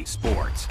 sports.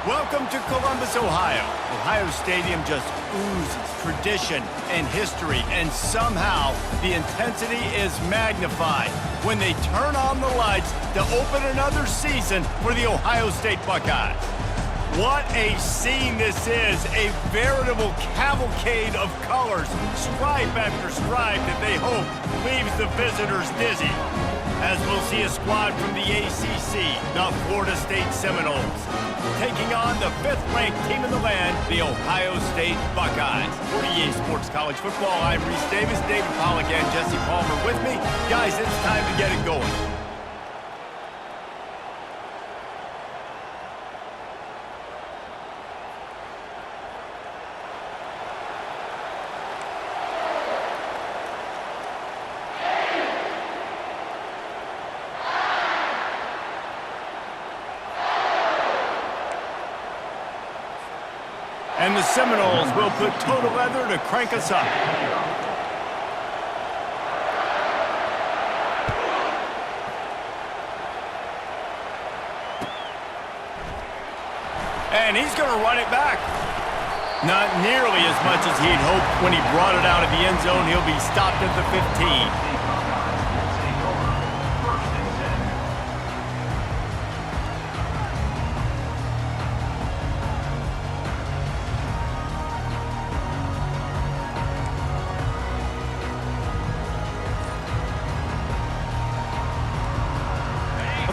Welcome to Columbus, Ohio. Ohio Stadium just oozes tradition and history, and somehow the intensity is magnified when they turn on the lights to open another season for the Ohio State Buckeyes. What a scene this is, a veritable cavalcade of colors, stripe after stripe that they hope leaves the visitors dizzy. As we'll see a squad from the ACC, the Florida State Seminoles, taking on the 5th-ranked team in the land, the Ohio State Buckeyes. For EA Sports College Football, I'm Reese Davis, David Pollack, and Jesse Palmer with me. Guys, it's time to get it going. And the Seminoles will put total leather to crank us up. And he's going to run it back. Not nearly as much as he'd hoped when he brought it out of the end zone. He'll be stopped at the 15.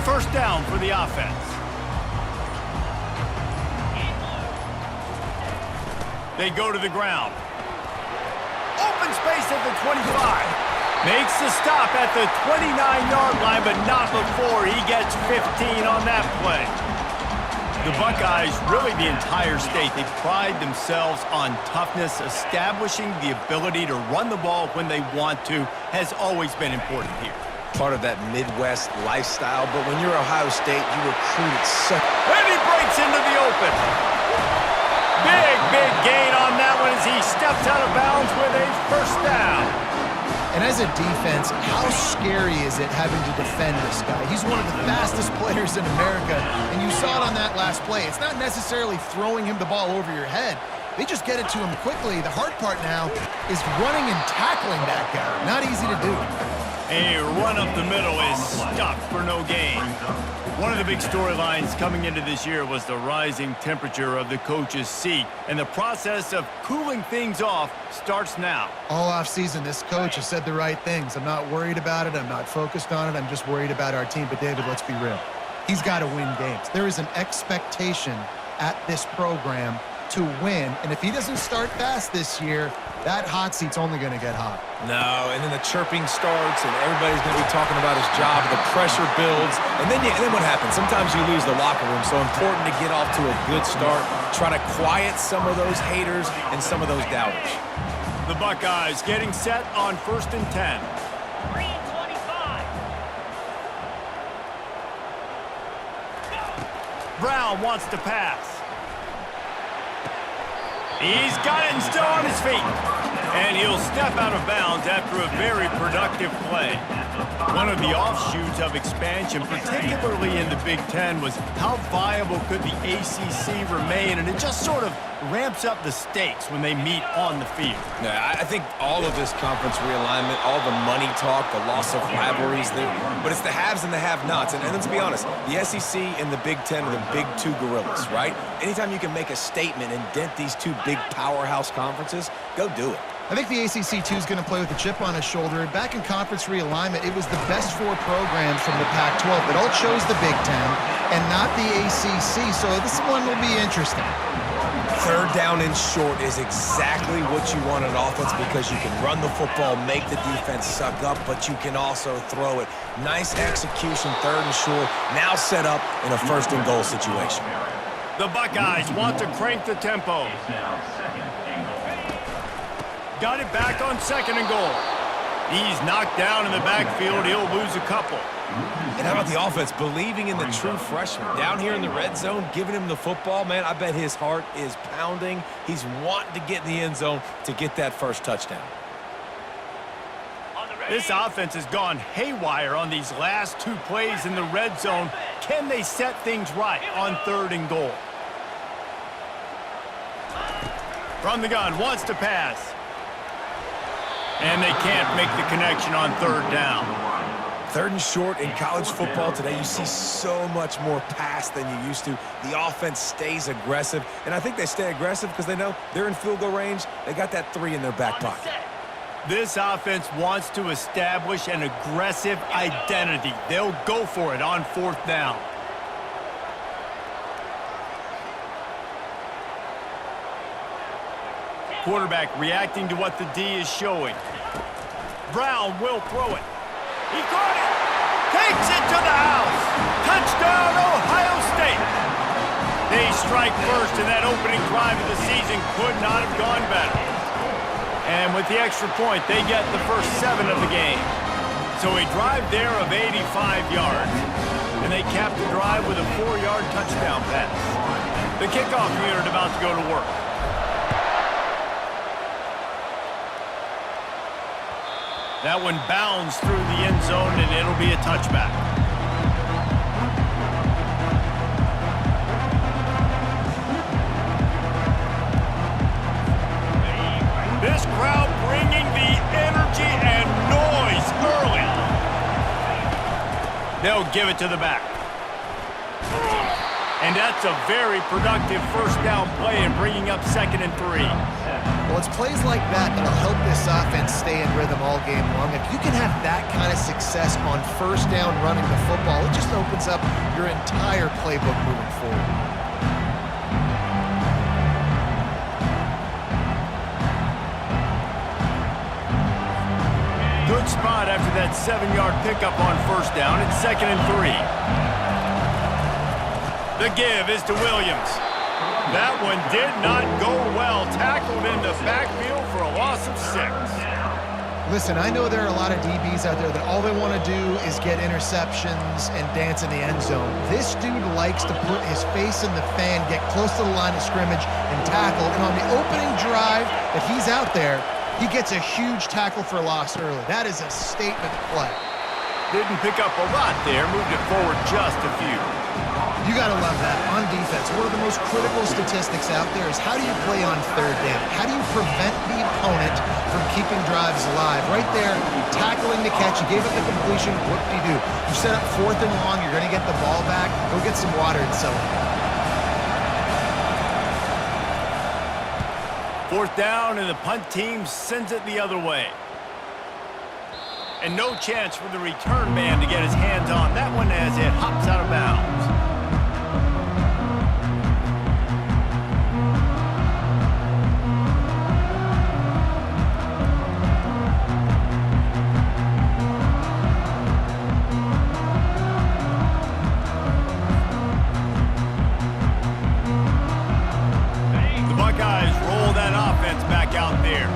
First down for the offense. They go to the ground. Open space at the 25. Makes the stop at the 29-yard line, but not before he gets 15 on that play. The Buckeyes, really the entire state, they pride themselves on toughness. Establishing the ability to run the ball when they want to has always been important here. Part of that Midwest lifestyle, but when you're Ohio State, you recruit it so... And he breaks into the open. Big gain on that one as he steps out of bounds with a first down. And as a defense, how scary is it having to defend this guy? He's one of the fastest players in America, and you saw it on that last play. It's not necessarily throwing him the ball over your head. They just get it to him quickly. The hard part now is running and tackling that guy. Not easy to do. A run up the middle is stuck for no gain. One of the big storylines coming into this year was the rising temperature of the coach's seat, and the process of cooling things off starts now. All offseason, this coach has said the right things. I'm not worried about it. I'm not focused on it. I'm just worried about our team. But, David, let's be real. He's got to win games. There is an expectation at this program to win, and if he doesn't start fast this year, that hot seat's only going to get hot. No, and then the chirping starts, and everybody's going to be talking about his job. The pressure builds, and then what happens? Sometimes you lose the locker room, so important to get off to a good start. Try to quiet some of those haters and some of those doubters. The Buckeyes getting set on 1st and 10. 3-25. Brown wants to pass. He's got it and still on his feet. And he'll step out of bounds after a very productive play. One of the offshoots of expansion, particularly in the Big Ten, was how viable could the ACC remain, and it just sort of ramps up the stakes when they meet on the field. Yeah, I think all of this conference realignment, all the money talk, the loss of rivalries, but it's the haves and the have-nots. And let's be honest, the SEC and the Big Ten are the big two gorillas, right? Anytime you can make a statement and dent these two big powerhouse conferences, go do it. I think the ACC, too, is going to play with a chip on his shoulder. Back in conference realignment, it was the best 4 programs from the Pac-12 that all chose the Big Ten and not the ACC, so this one will be interesting. 3rd down and short is exactly what you want on offense because you can run the football, make the defense suck up, but you can also throw it. Nice execution, 3rd and short, now set up in a 1st and goal situation. The Buckeyes want to crank the tempo. Got it back on 2nd and goal. He's knocked down in the backfield. He'll lose a couple. And how about the offense believing in the true freshman? Down here in the red zone, giving him the football, man, I bet his heart is pounding. He's wanting to get in the end zone to get that first touchdown. This offense has gone haywire on these last 2 plays in the red zone. Can they set things right on 3rd and goal? From the gun, wants to pass. And they can't make the connection on third down. Third and short in college football today, you see so much more pass than you used to. The offense stays aggressive, and I think they stay aggressive because they know they're in field goal range. They got that 3 in their back pocket. This offense wants to establish an aggressive identity. They'll go for it on fourth down. Quarterback reacting to what the D is showing. Brown will throw it. He caught it. Takes it to the house. Touchdown, Ohio State. They strike first, and that opening drive of the season could not have gone better. And with the extra point, they get the first 7 of the game. So a drive there of 85 yards. And they cap the drive with a 4-yard touchdown pass. The kickoff unit about to go to work. That one bounds through the end zone, and it'll be a touchback. This crowd bringing the energy and noise early. They'll give it to the back. And that's a very productive first down play in bringing up 2nd and 3. Well, it's plays like that that'll help this offense stay in rhythm all game long. If you can have that kind of success on first down running the football, it just opens up your entire playbook moving forward. Good spot after that 7-yard pickup on first down. It's 2nd and 3. The give is to Williams. That one did not go well. Tackled in the backfield for a loss of 6. Listen, I know there are a lot of DBs out there that all they want to do is get interceptions and dance in the end zone. This dude likes to put his face in the fan, get close to the line of scrimmage, and tackle. And on the opening drive that he's out there, he gets a huge tackle for loss early. That is a statement play. Didn't pick up a lot there. Moved it forward just a few. You got to love that. On defense, one of the most critical statistics out there is how do you play on third down? How do you prevent the opponent from keeping drives alive? Right there, tackling the catch. You gave up the completion. Whoop-de-doo. You set up 4th and long. You're going to get the ball back. Go get some water and celebrate. 4th down, and the punt team sends it the other way. And no chance for the return man to get his hands on that one as it hops out of bounds. The Buckeyes roll that offense back out there.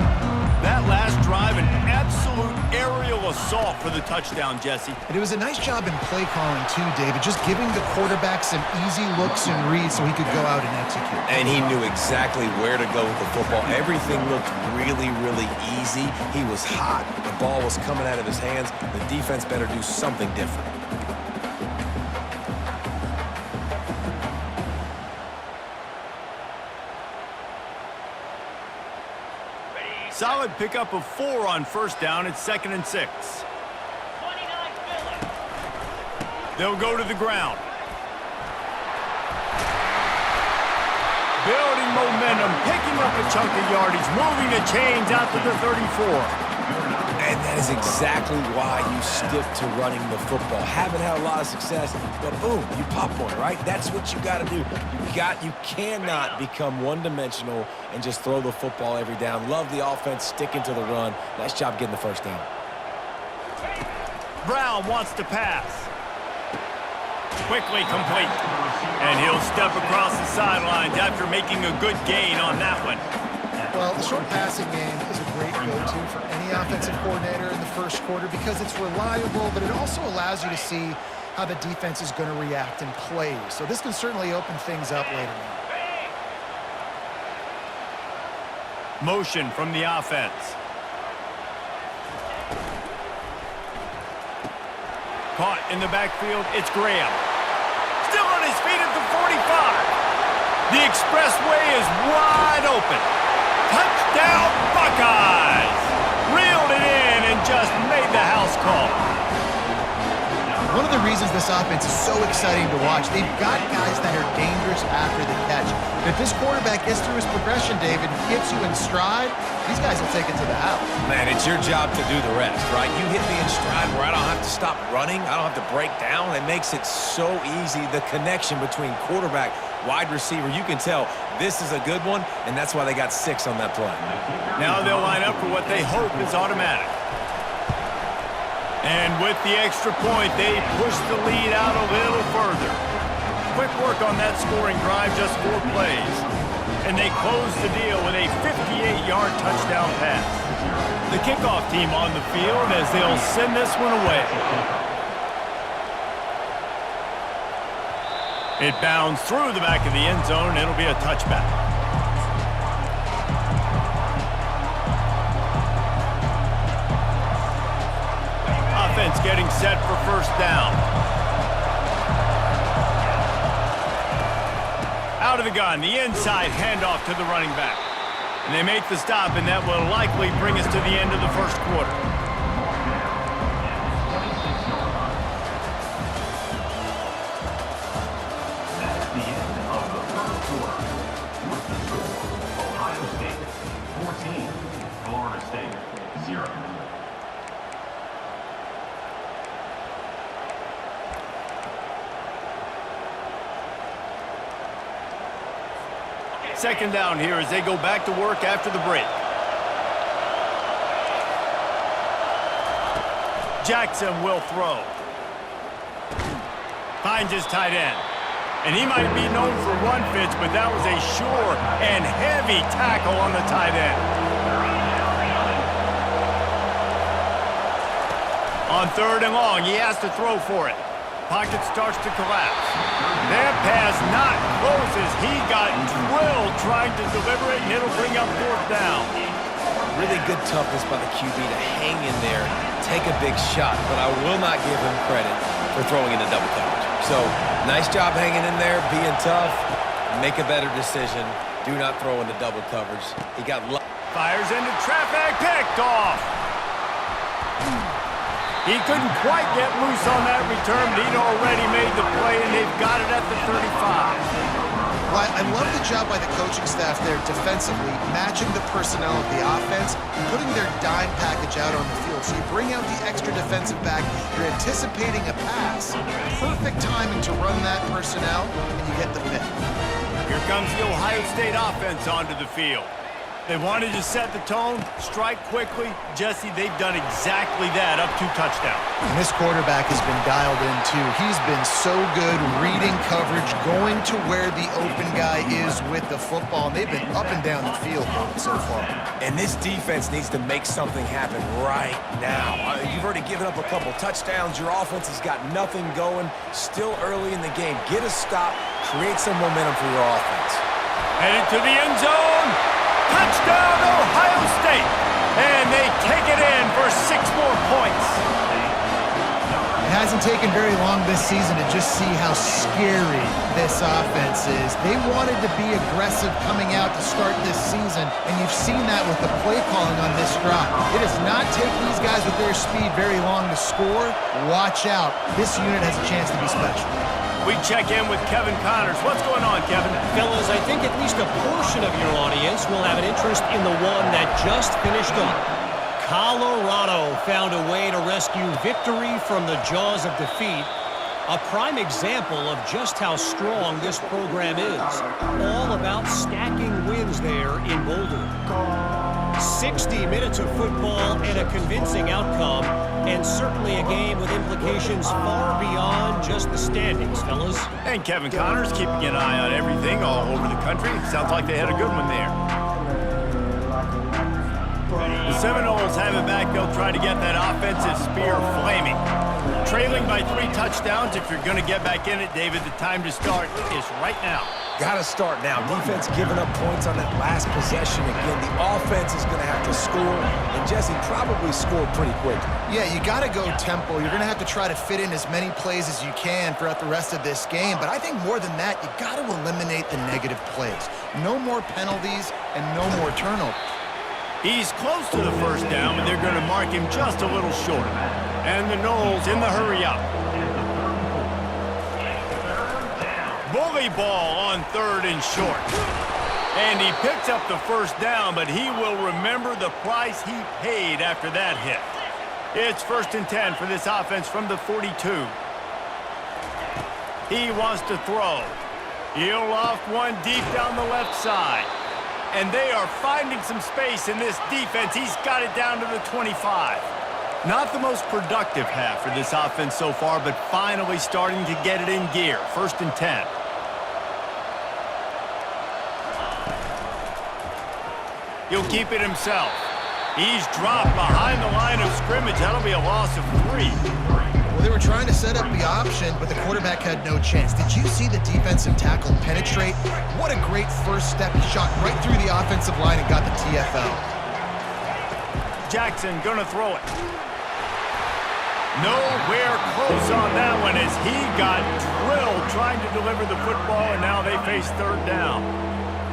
That last drive, an absolute aerial assault for the touchdown, Jesse. And it was a nice job in play calling too, David, just giving the quarterback some easy looks and reads so he could go out and execute. And he knew exactly where to go with the football. Everything looked really, really easy. He was hot. The ball was coming out of his hands. The defense better do something different. Solid pickup of 4 on first down. It's 2nd and 6. They'll go to the ground. Building momentum, picking up a chunk of yardage, moving the chains out to the 34. And that is exactly why you stick to running the football. Haven't had a lot of success, but boom, you pop one, right? That's what you got to do. You cannot become one-dimensional and just throw the football every down. Love the offense, sticking to the run. Nice job getting the first down. Brown wants to pass. Quickly complete. And he'll step across the sidelines after making a good gain on that one. Well, the short passing game is a great go-to for any offensive coordinator in the first quarter because it's reliable, but it also allows you to see how the defense is going to react and play. So this can certainly open things up later on. Motion from the offense. Caught in the backfield, it's Graham. Still on his feet at the 45. The expressway is wide open. the house call. One of the reasons this offense is so exciting to watch, they've got guys that are dangerous after the catch. If this quarterback gets through his progression, David, gets you in stride, these guys will take it to the house. Man, it's your job to do the rest, right? You hit me in stride where I don't have to stop running. I don't have to break down. It makes it so easy, the connection between quarterback, wide receiver. You can tell this is a good one, and that's why they got 6 on that play. Now they'll line up for what they hope is automatic. And with the extra point, they push the lead out a little further. Quick work on that scoring drive, just 4 plays. And they close the deal with a 58-yard touchdown pass. The kickoff team on the field as they'll send this one away. It bounds through the back of the end zone. It'll be a touchback. Offense getting set for first down. Out of the gun, the inside handoff to the running back. And they make the stop, and that will likely bring us to the end of the first quarter. That's the end of the first quarter. With the score, Ohio State 14, Florida State 0. Second down here as they go back to work after the break. Jackson will throw. Finds his tight end. And he might be known for run fits, but that was a sure and heavy tackle on the tight end. On 3rd and long, he has to throw for it. Pocket starts to collapse. That pass not closes. He got drilled trying to deliver it, and it'll bring up 4th down. Really good toughness by the QB to hang in there, take a big shot, but I will not give him credit for throwing into double coverage. So, nice job hanging in there, being tough, make a better decision. Do not throw into double coverage. He got Fires into traffic, picked off. He couldn't quite get loose on that return, but he'd already made the play, and they've got it at the 35. Well, I love the job by the coaching staff there defensively, matching the personnel of the offense, putting their dime package out on the field. So you bring out the extra defensive back, you're anticipating a pass. Perfect timing to run that personnel, and you get the pick. Here comes the Ohio State offense onto the field. They wanted to set the tone, strike quickly. Jesse, they've done exactly that, up 2 touchdowns. And this quarterback has been dialed in, too. He's been so good reading coverage, going to where the open guy is with the football. And they've been up and down the field so far. And this defense needs to make something happen right now. You've already given up a couple touchdowns. Your offense has got nothing going. Still early in the game. Get a stop. Create some momentum for your offense. Headed to the end zone. Touchdown, Ohio State. And they take it in for 6 more points. It hasn't taken very long this season to just see how scary this offense is. They wanted to be aggressive coming out to start this season, and you've seen that with the play calling on this drive. It does not take these guys with their speed very long to score. Watch out. This unit has a chance to be special. We check in with Kevin Connors. What's going on, Kevin? Fellas, I think at least a portion of your audience will have an interest in the one that just finished up. Colorado found a way to rescue victory from the jaws of defeat. A prime example of just how strong this program is. All about stacking wins there in Boulder. 60 minutes of football and a convincing outcome, and certainly a game with implications far beyond just the standings, fellas. And Kevin Connors keeping an eye on everything all over the country. Sounds like they had a good one there. The Seminoles have it back. They'll try to get that offensive spear flaming. Trailing by 3 touchdowns. If you're going to get back in it, David, the time to start is right now. Got to start now. Defense giving up points on that last possession again. The offense is going to have to score, and Jesse probably scored pretty quick. Yeah, you got to go tempo. You're going to have to try to fit in as many plays as you can throughout the rest of this game. But I think more than that, you got to eliminate the negative plays. No more penalties and no more turnovers. He's close to the first down, but they're going to mark him just a little short. And the Knowles in the hurry up. Bully ball on 3rd and short. And he picks up the first down, but he will remember the price he paid after that hit. It's 1st and 10 for this offense from the 42. He wants to throw. He'll loft one deep down the left side. And they are finding some space in this defense. He's got it down to the 25. Not the most productive half for this offense so far, but finally starting to get it in gear. 1st and 10. He'll keep it himself. He's dropped behind the line of scrimmage. That'll be a loss of 3. Well, they were trying to set up the option, but the quarterback had no chance. Did you see the defensive tackle penetrate? What a great first step. He shot right through the offensive line and got the TFL. Jackson gonna throw it. Nowhere close on that one as he got drilled trying to deliver the football, and now they face 3rd down.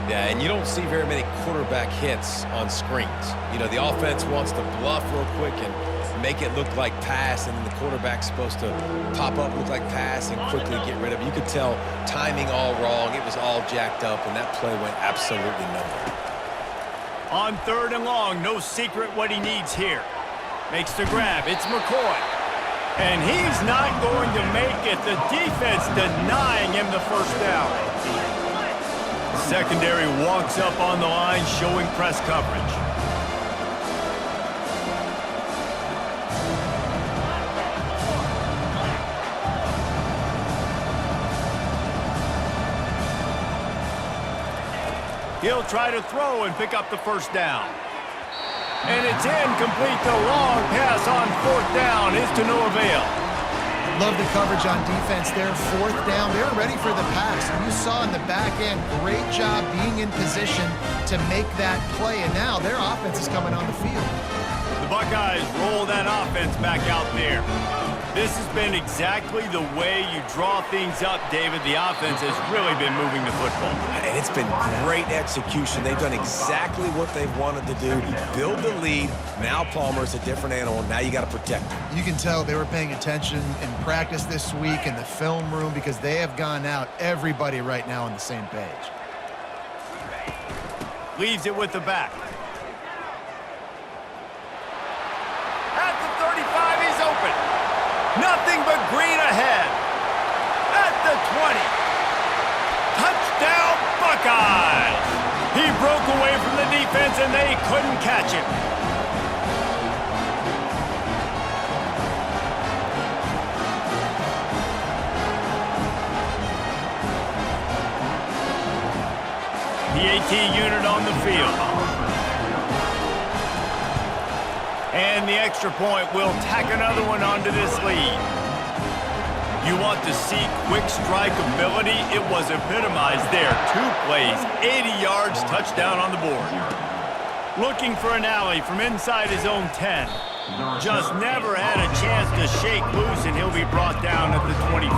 Yeah, and you don't see very many quarterback hits on screens. You know, the offense wants to bluff real quick and make it look like pass, and then the quarterback's supposed to pop up, look like pass, and quickly get rid of it. You could tell timing all wrong. It was all jacked up, and that play went absolutely nowhere. On 3rd and long, no secret what he needs here. Makes the grab. It's McCoy. And he's not going to make it. The defense denying him the first down. Secondary walks up on the line, showing press coverage. He'll try to throw and pick up the first down. And it's incomplete. The long pass on 4th down is to no avail. Love the coverage on defense there. 4th down. They're ready for the pass. You saw in the back end, great job being in position to make that play. And now their offense is coming on the field. The Buckeyes roll that offense back out there. This has been exactly the way you draw things up, David. The offense has really been moving the football. And it's been great execution. They've done exactly what they've wanted to do. Build the lead. Now Palmer's a different animal. Now you got to protect him. You can tell they were paying attention in practice this week in the film room because they have gone out, everybody right now on the same page. Leaves it with the back. At the 35, he's open. Nothing but green ahead. At the 20. Touchdown, Buckeyes! He broke away from the defense, and they couldn't catch him. The AT unit on the field. And the extra point will tack another one onto this lead. You want to see quick strike ability? It was epitomized there. 2 plays, 80 yards, touchdown on the board. Looking for an alley from inside his own 10. Just never had a chance to shake loose, and he'll be brought down at the 24.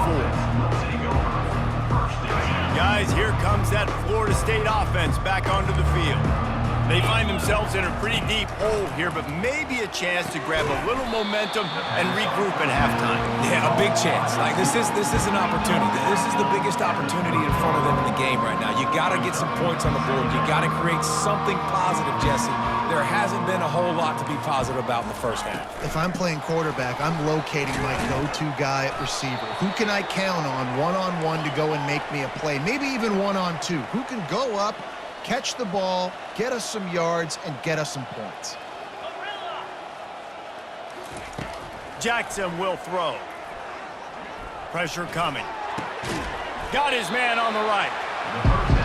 Guys, here comes that Florida State offense back onto the field. They find themselves in a pretty deep hole here, but maybe a chance to grab a little momentum and regroup at halftime. Yeah, a big chance. Like this is an opportunity. This is the biggest opportunity in front of them in the game right now. You got to get some points on the board. You got to create something positive, Jesse. There hasn't been a whole lot to be positive about in the first half. If I'm playing quarterback, I'm locating my go-to guy at receiver. Who can I count on one-on-one to go and make me a play? Maybe even one-on-two. Who can go up, catch the ball, get us some yards, and get us some points. Jackson will throw. Pressure coming. Got his man on the right.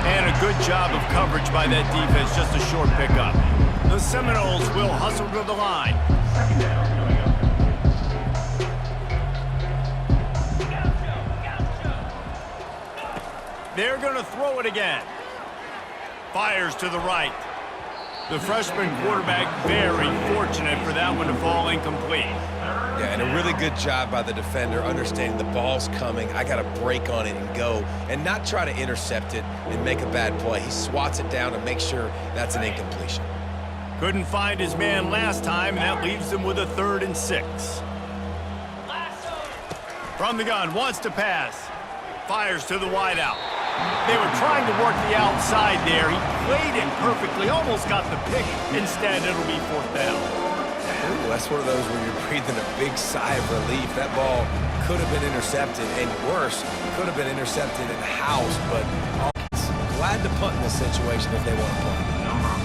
And a good job of coverage by that defense, just a short pickup. The Seminoles will hustle to the line. They're going to throw it again. Fires to the right. The freshman quarterback very fortunate for that one to fall incomplete. Yeah, and a really good job by the defender understanding the ball's coming. I got to break on it and go and not try to intercept it and make a bad play. He swats it down to make sure that's an incompletion. Couldn't find his man last time, and that leaves him with a 3rd and 6. From the gun, wants to pass. Fires to the wideout. They were trying to work the outside there. He played it perfectly, almost got the pick. Instead, it'll be 4th down. Ooh, that's one of those where you're breathing a big sigh of relief. That ball could have been intercepted, and worse, could have been intercepted in the house, but glad to punt in this situation if they want to punt.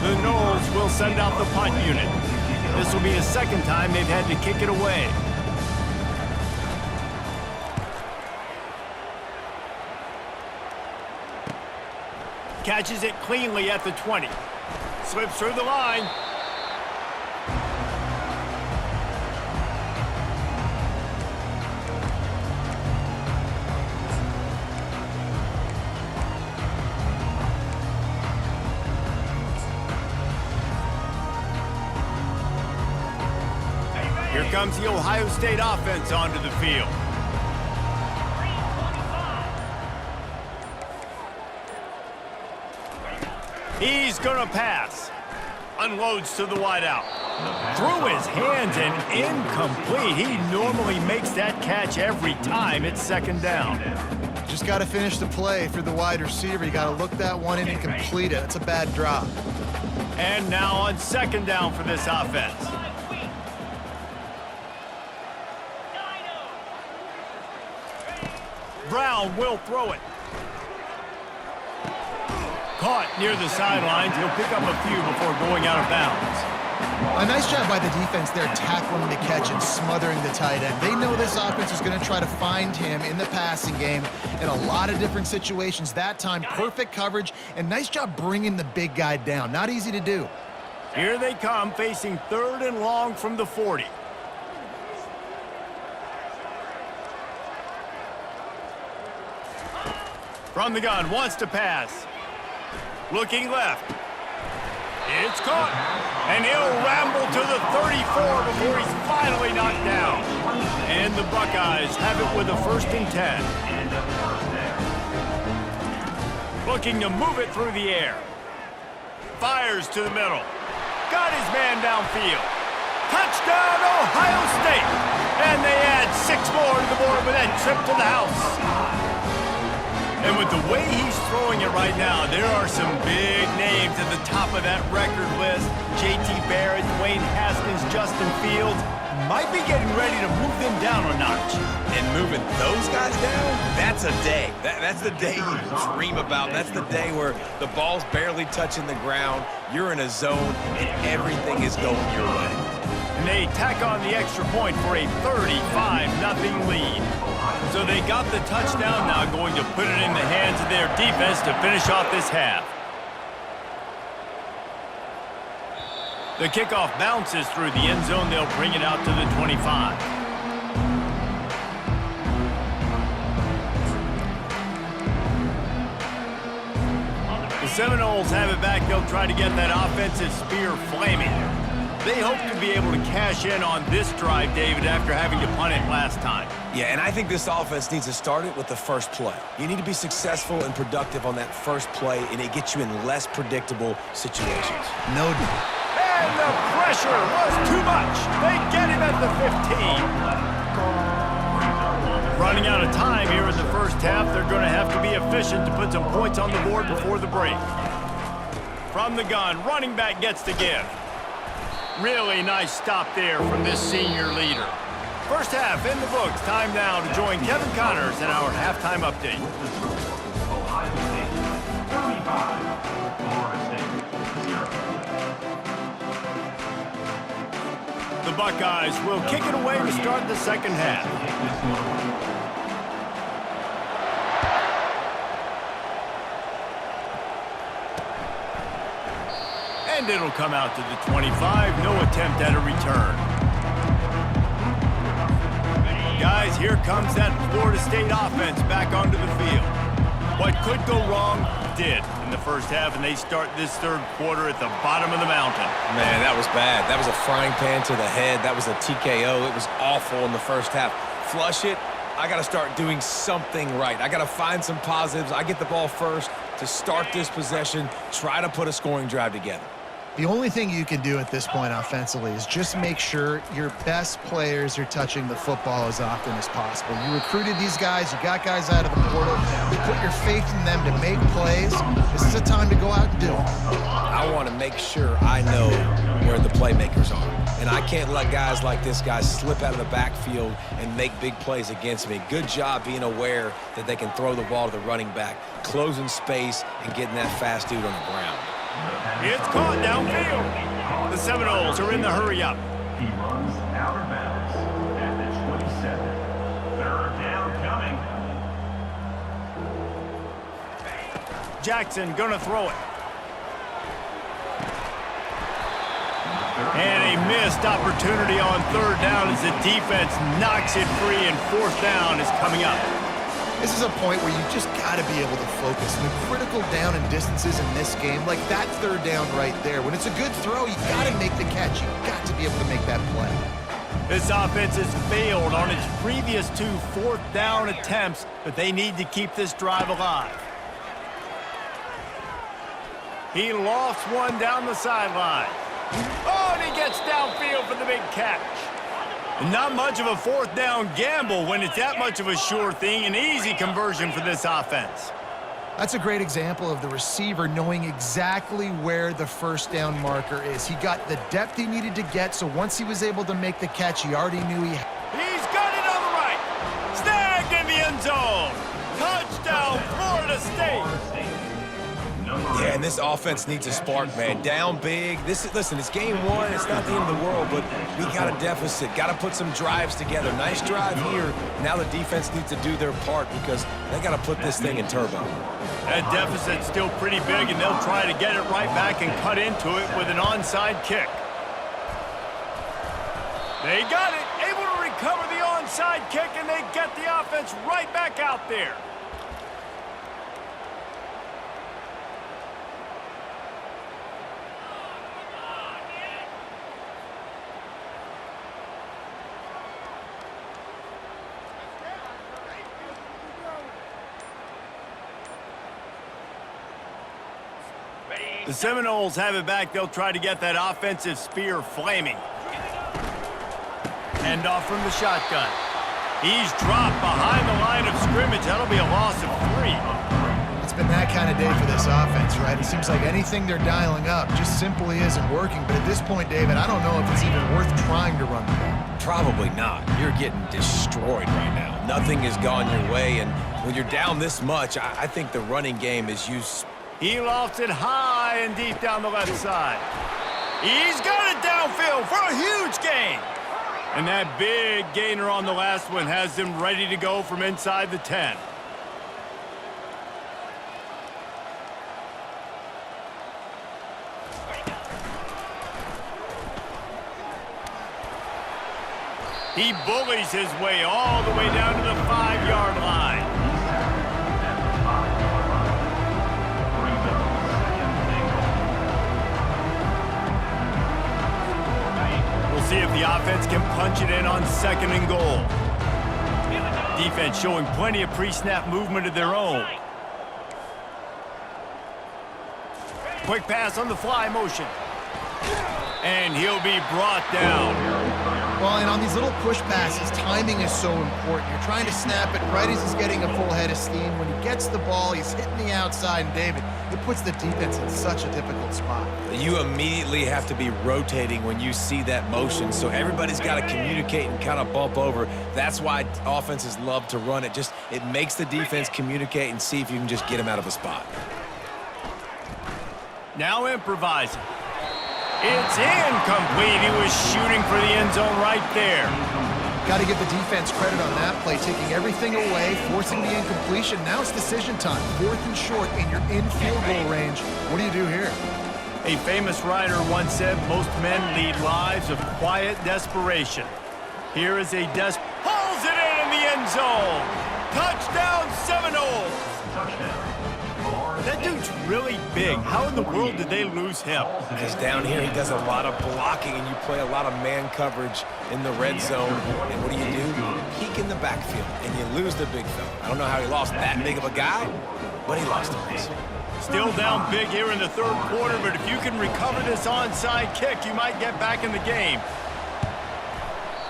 The Noles will send out the punt unit. This will be the 2nd time they've had to kick it away. Catches it cleanly at the 20. Slips through the line. Here comes the Ohio State offense onto the field. He's gonna pass. Unloads to the wideout. Through his hands and incomplete. He normally makes that catch every time. It's 2nd down. Just got to finish the play for the wide receiver. You got to look that one in and complete it. It's a bad drop. And now on 2nd down for this offense. Brown will throw it. Caught near the sidelines. He'll pick up a few before going out of bounds. A nice job by the defense there, tackling the catch and smothering the tight end. They know this offense is going to try to find him in the passing game in a lot of different situations. That time, perfect coverage, and nice job bringing the big guy down. Not easy to do. Here they come, facing 3rd and long from the 40. From the gun, wants to pass. Looking left. It's caught. And he'll ramble to the 34 before he's finally knocked down. And the Buckeyes have it with a 1st and 10. Looking to move it through the air. Fires to the middle. Got his man downfield. Touchdown, Ohio State. And they add 6 more to the board with that trip to the house. And with the way he's throwing it right now, there are some big names at the top of that record list. J.T. Barrett, Dwayne Haskins, Justin Fields. Might be getting ready to move them down a notch. And moving those guys down, that's a day. That's the day you dream about. That's the day where the ball's barely touching the ground, you're in a zone, and everything is going your way. And they tack on the extra point for a 35-0 lead. So they got the touchdown, now going to put it in the hands of their defense to finish off this half. The kickoff bounces through the end zone. They'll bring it out to the 25. The Seminoles have it back. They'll try to get that offensive spear flaming. They hope to be able to cash in on this drive, David, after having to punt it last time. Yeah, and I think this offense needs to start it with the first play. You need to be successful and productive on that first play, and it gets you in less predictable situations. No doubt. And the pressure was too much. They get him at the 15. Running out of time here in the first half. They're going to have to be efficient to put some points on the board before the break. From the gun, running back gets the give. Really nice stop there from this senior leader. First half in the books. Time now to join Kevin Connors in our halftime update. Ohio State 35, Florida State 0. The Buckeyes will kick it away to start the second half. And it'll come out to the 25. No attempt at a return. Guys, here comes that Florida State offense back onto the field. What could go wrong did in the first half, and they start this third quarter at the bottom of the mountain. Man, that was bad. That was a frying pan to the head. That was a TKO. It was awful in the first half. Flush it. I got to start doing something right. I got to find some positives. I get the ball first to start this possession, try to put a scoring drive together. The only thing you can do at this point offensively is just make sure your best players are touching the football as often as possible. You recruited these guys. You got guys out of the portal. You put your faith in them to make plays. This is a time to go out and do it. I want to make sure I know where the playmakers are. And I can't let guys like this guy slip out of the backfield and make big plays against me. Good job being aware that they can throw the ball to the running back, closing space, and getting that fast dude on the ground. It's caught downfield. The Seminoles are in the hurry-up. He runs out of bounds at the 27. Third down coming. Jackson gonna throw it. And a missed opportunity on third down as the defense knocks it free, and fourth down is coming up. This is a point where you just got to be able to focus. And the critical down and distances in this game, like that third down right there, when it's a good throw, you got to make the catch. You got to be able to make that play. This offense has failed on its previous 2 fourth down attempts, but they need to keep this drive alive. He lofts one down the sideline. Oh, and he gets downfield for the big catch. Not much of a fourth down gamble when it's that much of a sure thing, an easy conversion for this offense. That's a great example of the receiver knowing exactly where the first down marker is. He got the depth he needed to get, so once he was able to make the catch, he already knew he had. He's got it on the right. Snagged in the end zone. Touchdown, Florida State. Yeah, and this offense needs a spark, man. Down big. Listen, it's game one. It's not the end of the world, but we got a deficit. Got to put some drives together. Nice drive here. Now the defense needs to do their part because they got to put this thing in turbo. That deficit's still pretty big, and they'll try to get it right back and cut into it with an onside kick. They got it. Able to recover the onside kick, and they get the offense right back out there. The Seminoles have it back. They'll try to get that offensive spear flaming. Hand off from the shotgun. He's dropped behind the line of scrimmage. That'll be a loss of 3. It's been that kind of day for this offense, right? It seems like anything they're dialing up just simply isn't working. But at this point, David, I don't know if it's even worth trying to run the ball. Probably not. You're getting destroyed right now. Nothing has gone your way, and when you're down this much, I think the running game is used. He lofts it high and deep down the left side. He's got it downfield for a huge gain. And that big gainer on the last one has him ready to go from inside the 10. He bullies his way all the way down to the 5-yard line. See if the offense can punch it in on 2nd and goal. Defense showing plenty of pre-snap movement of their own. Quick pass on the fly motion. And he'll be brought down. Well, and on these little push passes, timing is so important. You're trying to snap it right as he's getting a full head of steam. When he gets the ball, he's hitting the outside, and David, it puts the defense in such a difficult spot. You immediately have to be rotating when you see that motion, so everybody's got to communicate and kind of bump over. That's why offenses love to run it. It makes the defense communicate and see if you can just get him out of a spot. Now improvising. It's incomplete. He was shooting for the end zone right there. Got to give the defense credit on that play, taking everything away, forcing the incompletion. Now it's decision time. 4th and short, and you're in field goal range. What do you do here? A famous writer once said, most men lead lives of quiet desperation. Here is a pulls it in the end zone. Touchdown, Seminoles. Touchdown. That dude's really big. How in the world did they lose him? Because down here he does a lot of blocking and you play a lot of man coverage in the red zone. And what do? Peek in the backfield and you lose the big fella. I don't know how he lost that big of a guy, but he lost the race. Still down big here in the third quarter, but if you can recover this onside kick, you might get back in the game.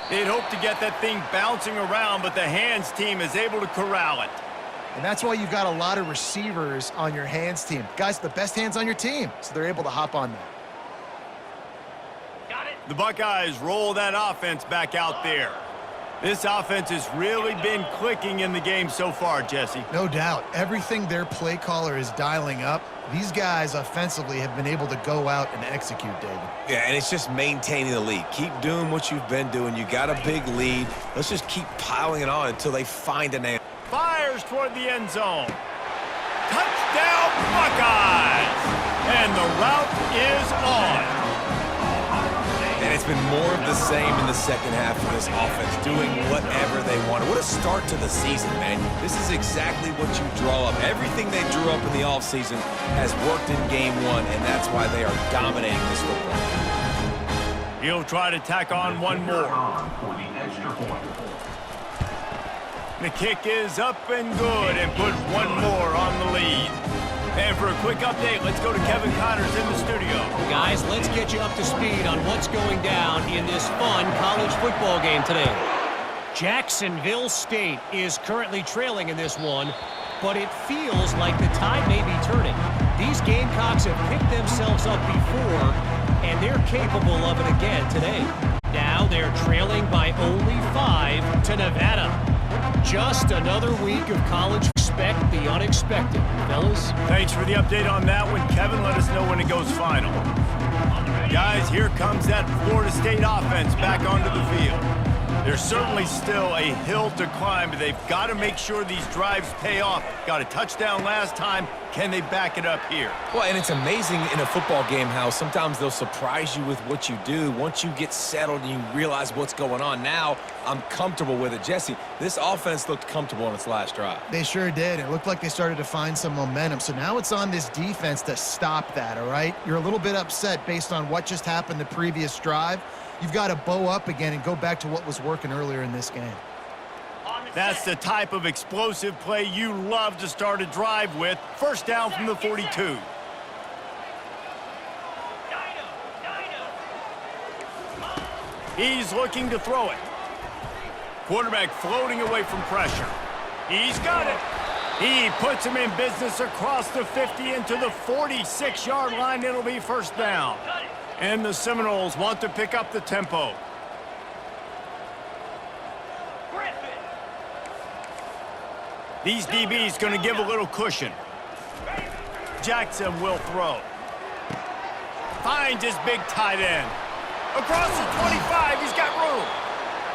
They'd hope to get that thing bouncing around, but the hands team is able to corral it. And that's why you've got a lot of receivers on your hands team. Guys, the best hands on your team, so they're able to hop on that. The Buckeyes roll that offense back out there. This offense has really been clicking in the game so far, Jesse. No doubt. Everything their play caller is dialing up, these guys offensively have been able to go out and execute, David. Yeah, and it's just maintaining the lead. Keep doing what you've been doing. You got a big lead. Let's just keep piling it on until they find an answer. Fires toward the end zone. Touchdown, Buckeyes! And the route is on. And it's been more of the same in the second half of this offense, doing whatever they want. What a start to the season, man. This is exactly what you draw up. Everything they drew up in the offseason has worked in game one, and that's why they are dominating this football game. He'll try to tack on one more. For the extra point. The kick is up and good and puts one more on the lead. And for a quick update, let's go to Kevin Connors in the studio. Guys, let's get you up to speed on what's going down in this fun college football game today. Jacksonville State is currently trailing in this one, but it feels like the tide may be turning. These Gamecocks have picked themselves up before, and they're capable of it again today. Now they're trailing by only 5 to Nevada. Just another week of college. Expect the unexpected, fellas. Thanks for the update on that one, Kevin. Let us know when it goes final. Guys, here comes that Florida State offense back onto the field. There's certainly still a hill to climb, but they've got to make sure these drives pay off. Got a touchdown last time. Can they back it up here? Well, and it's amazing in a football game how sometimes they'll surprise you with what you do. Once you get settled and you realize what's going on, now I'm comfortable with it. Jesse, this offense looked comfortable on its last drive. They sure did. It looked like they started to find some momentum. So now it's on this defense to stop that, all right? You're a little bit upset based on what just happened the previous drive. You've got to bow up again and go back to what was working earlier in this game. That's the type of explosive play you love to start a drive with. First down from the 42. He's looking to throw it. Quarterback floating away from pressure. He's got it. He puts him in business across the 50 into the 46-yard line. It'll be first down. And the Seminoles want to pick up the tempo. These DBs going to give a little cushion. Jackson will throw. Finds his big tight end. Across the 25, he's got room.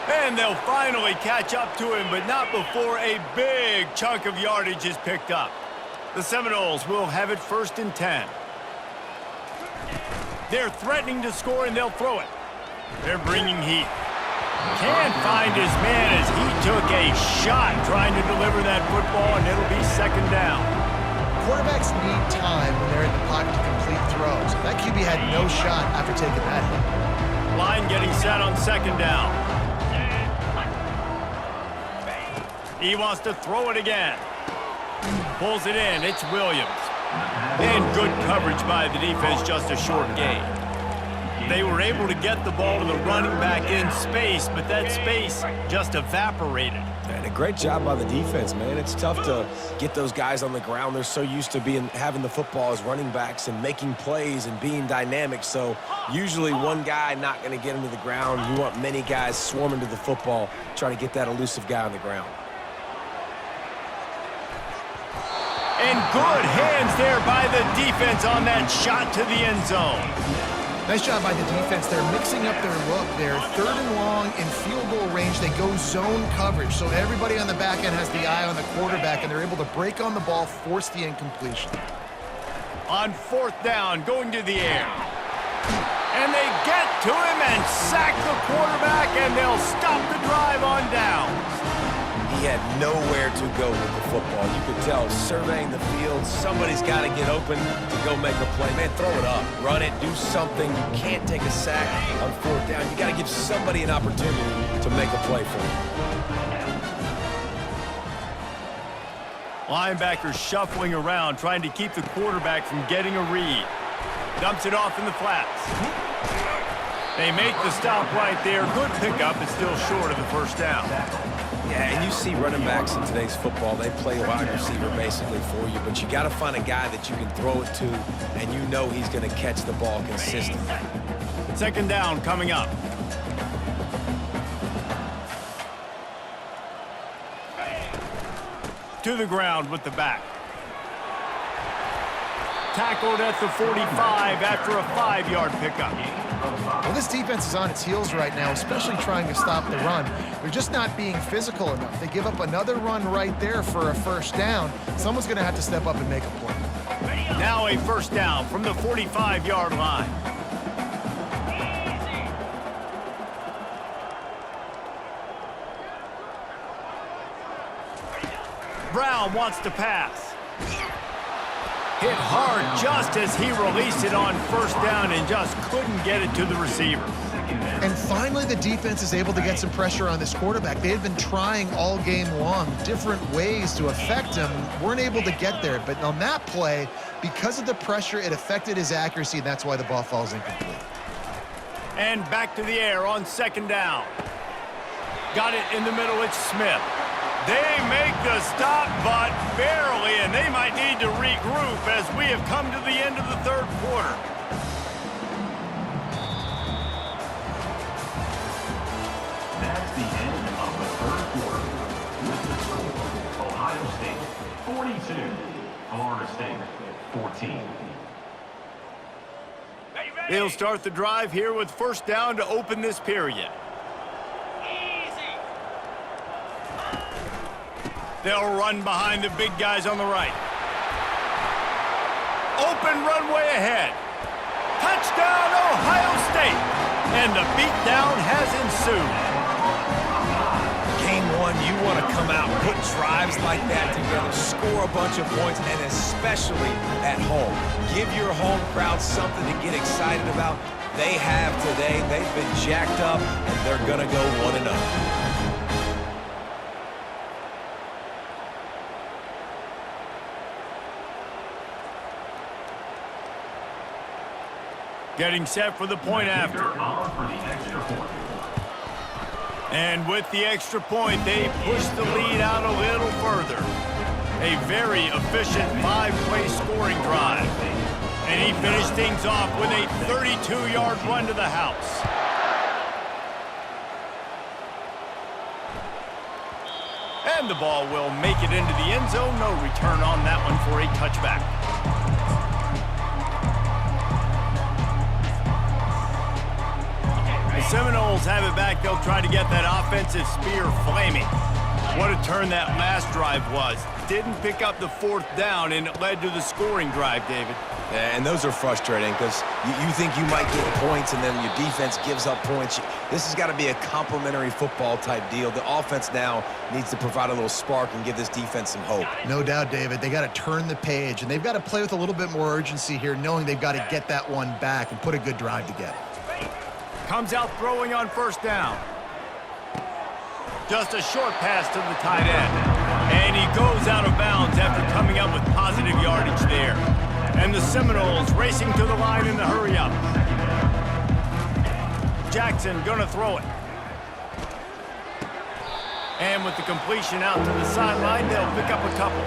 And they'll finally catch up to him, but not before a big chunk of yardage is picked up. The Seminoles will have it first and 10. They're threatening to score, and they'll throw it. They're bringing heat. Can't find his man as he took a shot trying to deliver that football, and it'll be second down. Quarterbacks need time when they're in the pocket to complete throws. That QB had no shot after taking that hit. Line getting set on second down. He wants to throw it again. Pulls it in. It's Williams. And good coverage by the defense, just a short gain. They were able to get the ball to the running back in space, but that space just evaporated. And a great job by the defense, man. It's tough to get those guys on the ground. They're so used to having the football as running backs and making plays and being dynamic. So usually one guy not going to get into the ground. You want many guys swarming to the football, trying to get that elusive guy on the ground. And good hands there by the defense on that shot to the end zone. Nice job by the defense. They're mixing up their look. They're third and long in field goal range. They go zone coverage, so everybody on the back end has the eye on the quarterback, and they're able to break on the ball, force the incompletion. On fourth down, going to the air. And they get to him and sack the quarterback, and they'll stop the drive on downs. He had nowhere to go with the football. You could tell, surveying the field, somebody's got to get open to go make a play. Man, throw it up, run it, do something. You can't take a sack on fourth down. You got to give somebody an opportunity to make a play for you. Linebacker shuffling around, trying to keep the quarterback from getting a read. Dumps it off in the flats. They make the stop right there. Good pickup, but still short of the first down. Yeah, and you see running backs in today's football, they play wide receiver basically for you, but you got to find a guy that you can throw it to, and you know he's going to catch the ball consistently. Second down coming up. To the ground with the back. Tackled at the 45 after a 5-yard pickup. Well, this defense is on its heels right now, especially trying to stop the run. They're just not being physical enough. They give up another run right there for a first down. Someone's going to have to step up and make a play. Now a first down from the 45-yard line. Brown wants to pass. Hit hard just as he released it on first down and just couldn't get it to the receiver. And finally, the defense is able to get some pressure on this quarterback. They had been trying all game long different ways to affect him, weren't able to get there. But on that play, because of the pressure, it affected his accuracy, and that's why the ball falls incomplete. And back to the air on second down. Got it in the middle, it's Smith. They make the stop, but barely, and they might need to regroup as we have come to the end of the third quarter. That's the end of the third quarter. With the score, Ohio State 42, Florida State 14. They'll start the drive here with first down to open this period. They'll run behind the big guys on the right. Open runway ahead. Touchdown, Ohio State. And the beatdown has ensued. Game one, you want to come out, put drives like that together, score a bunch of points, and especially at home. Give your home crowd something to get excited about. They have today. They've been jacked up, and they're going to go 1-0. Getting set for the point after. And with the extra point, they push the lead out a little further. A very efficient 5-play scoring drive. And he finished things off with a 32-yard run to the house. And the ball will make it into the end zone. No return on that one for a touchback. The Seminoles have it back. They'll try to get that offensive spear flaming. What a turn that last drive was. Didn't pick up the fourth down, and it led to the scoring drive, David. Yeah, and those are frustrating because you think you might get points and then your defense gives up points. This has got to be a complementary football type deal. The offense now needs to provide a little spark and give this defense some hope. No doubt, David. They got to turn the page, and they've got to play with a little bit more urgency here, knowing they've got to get that one back and put a good drive together. Comes out throwing on first down. Just a short pass to the tight end. And he goes out of bounds after coming up with positive yardage there. And the Seminoles racing to the line in the hurry up. Jackson gonna throw it. And with the completion out to the sideline, they'll pick up a couple.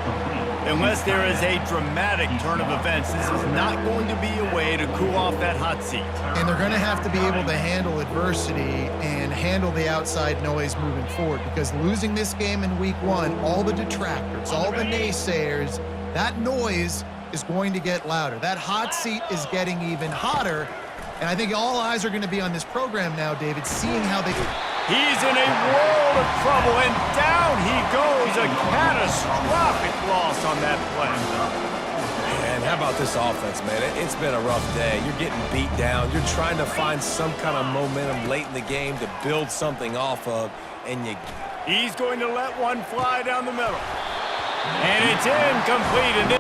Unless there is a dramatic turn of events, this is not going to be a way to cool off that hot seat. And they're going to have to be able to handle adversity and handle the outside noise moving forward, because losing this game in week one, all the detractors, all the naysayers, that noise is going to get louder. That hot seat is getting even hotter. And I think all eyes are going to be on this program now, David, seeing how they... He's in a world of trouble, and down he goes. A catastrophic loss on that play. And how about this offense, man? It's been a rough day. You're getting beat down. You're trying to find some kind of momentum late in the game to build something off of, and you... He's going to let one fly down the middle. And it's incomplete. And